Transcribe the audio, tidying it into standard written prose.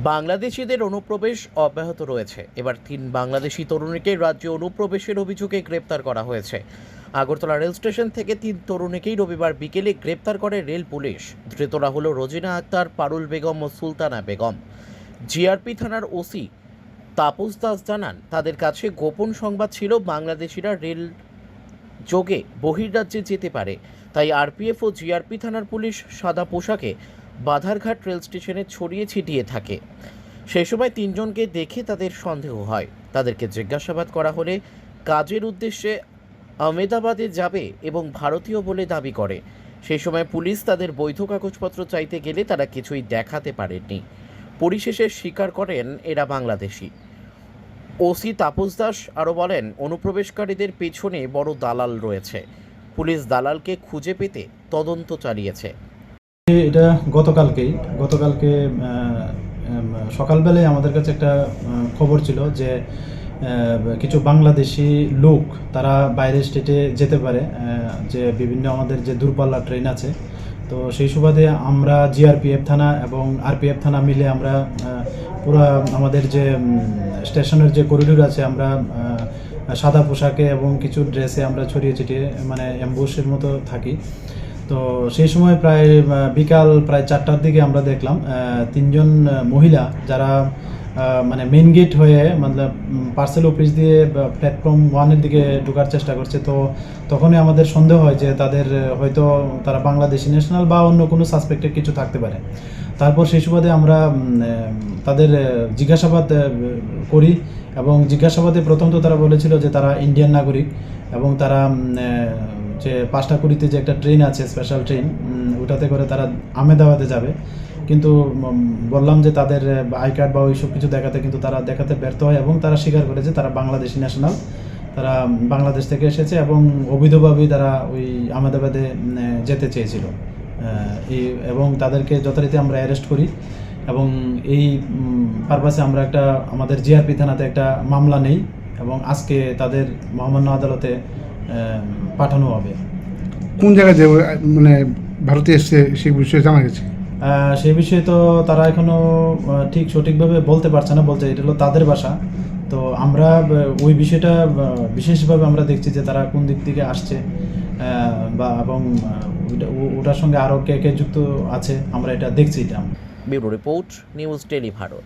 বাংলাদেশিদের অনুপ্রবেশ অব্যাহত রয়েছে। এবার ৩ বাংলাদেশি তরুণীকে রাজ্যে অনুপ্রবেশের অভিযোগে গ্রেপ্তার করা হয়েছে। আগরতলা রেল স্টেশন থেকে ৩ তরুণীকেই রবিবার বিকেলে গ্রেপ্তার করে রেল পুলিশ। ধৃতরা হলো রোজিনা আক্তার, পারুল বেগম ও সুলতানা বেগম। জিআরপি থানার ওসি তাপস দাস জানান, তাদের কাছে গোপন সংবাদ ছিল বাংলাদেশিরা রেল যোগে বহির্রাজ্যে যেতে পারে, তাই আরপিএফ ও জিআরপি থানার পুলিশ সাদা পোশাকে বাধারঘাট রেল স্টেশনে ছড়িয়ে ছিটিয়ে থাকে। সেই সময় ৩ জনকে দেখে তাদের সন্দেহ হয়। তাদেরকে জিজ্ঞাসাবাদ করা হলে কাজের উদ্দেশ্যে আহমেদাবাদে যাবে এবং ভারতীয় বলে দাবি করে। সেই সময় পুলিশ তাদের বৈধ কাগজপত্র চাইতে গেলে তারা কিছুই দেখাতে পারেননি। পরিশেষে স্বীকার করেন এরা বাংলাদেশি। ওসি তাপস দাস আরও বলেন, অনুপ্রবেশকারীদের পেছনে বড় দালাল রয়েছে। পুলিশ দালালকে খুঁজে পেতে তদন্ত চালিয়েছে। এটা গতকালকে সকালবেলায় আমাদের কাছে একটা খবর ছিল যে কিছু বাংলাদেশি লোক তারা বাইরের স্টেটে যেতে পারে, যে বিভিন্ন আমাদের যে দূরপাল্লা ট্রেন আছে। তো সেই সুবাদে আমরা জিআরপিএফ থানা এবং আরপিএফ থানা মিলে আমরা পুরো আমাদের যে স্টেশনের যে করিডোর আছে আমরা সাদা পোশাকে এবং কিছু ড্রেসে আমরা ছড়িয়ে ছিটিয়ে মানে অ্যাম্বুশের মতো থাকি। তো সেই সময় প্রায় বিকাল প্রায় 4টার দিকে আমরা দেখলাম 3 জন মহিলা যারা মানে মেন গেট হয়ে মতলব পার্সেল অফিস দিয়ে প্ল্যাটফর্ম 1-এর দিকে ঢোকার চেষ্টা করছে। তো তখনই আমাদের সন্দেহ হয় যে তাদের হয়তো তারা বাংলাদেশি ন্যাশনাল বা অন্য কোনো সাসপেক্টেড কিছু থাকতে পারে। তারপর সেই সুবাদে আমরা তাদের জিজ্ঞাসাবাদ করি এবং জিজ্ঞাসাবাদে প্রথমত তারা বলেছিল যে তারা ইন্ডিয়ান নাগরিক এবং তারা যে 5টা কুড়িতে যে একটা ট্রেন আছে স্পেশাল ট্রেন, ওটাতে করে তারা আহমেদাবাদে যাবে। কিন্তু বললাম যে তাদের আই কার্ড বা ওই সব কিছু দেখাতে, কিন্তু তারা দেখাতে ব্যর্থ হয় এবং তারা স্বীকার করে যে তারা বাংলাদেশি ন্যাশনাল, তারা বাংলাদেশ থেকে এসেছে এবং অবৈধভাবেই তারা ওই আহমেদাবাদে যেতে চেয়েছিল। এবং তাদেরকে যথারীতি আমরা অ্যারেস্ট করি এবং এই পারপাসে আমরা একটা আমাদের জিআরপি থানাতে একটা মামলা নেই এবং আজকে তাদের মহামান্য আদালতে পাঠানো হবে। কোন জায়গায় যে মানে ভারতে এসছে সেই বিষয়ে জানা গেছে? সেই বিষয়ে তো তারা এখনো ঠিক সঠিকভাবে বলতে পারছে না, বলছে এটা হলো তাদের ভাষা। তো আমরা ওই বিষয়টা বিশেষভাবে আমরা দেখছি যে তারা কোন দিক থেকে আসছে বা এবং ওটার সঙ্গে আরও কে কে যুক্ত আছে আমরা এটা দেখছি। এটা bureau report, news tele Bharat.